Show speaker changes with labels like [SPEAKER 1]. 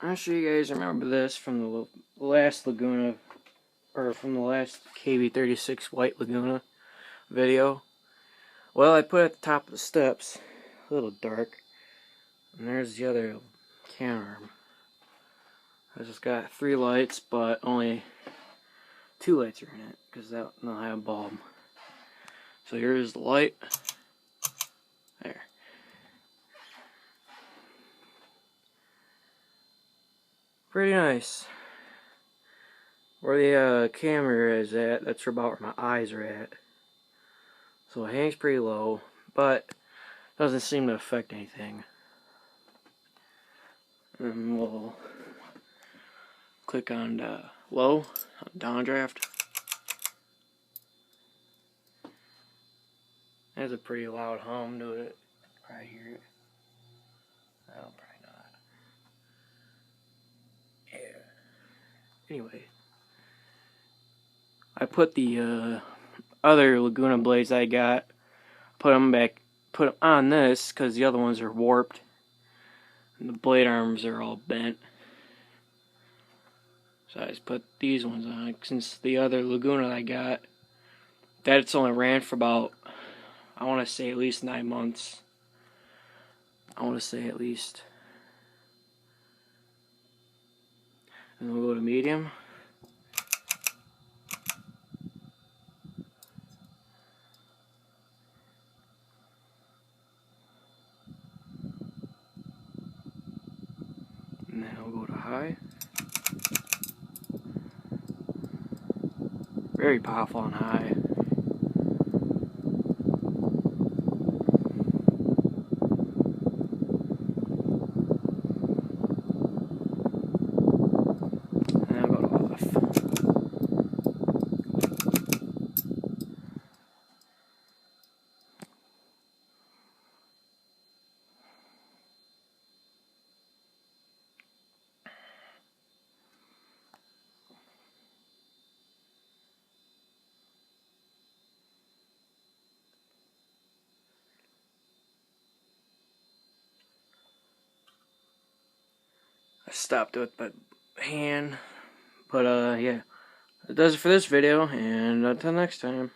[SPEAKER 1] I'm sure you guys remember this from the last Laguna, or from the last KB36 White Laguna video. Well, I put it at the top of the steps, a little dark, and there's the other can arm. I just got 3 lights, but only 2 lights are in it, because that don't have a bulb. So here's the light. There. Pretty nice. Where the camera is at, that's about where my eyes are at. So it hangs pretty low, but doesn't seem to affect anything. And we'll click on low, downdraft. There's a pretty loud hum to it. Probably hear it. No, probably not. Yeah. Anyway, I put the other Laguna blades I got, put them on this because the other ones are warped and the blade arms are all bent. So I just put these ones on since the other Laguna I got, that's only ran for about, I want to say at least 9 months. I want to say at least. And we'll go to medium. And then we'll go to high. Very powerful on high. And I'll go to off. I stopped it with my hand, but yeah, that does it for this video, and until next time.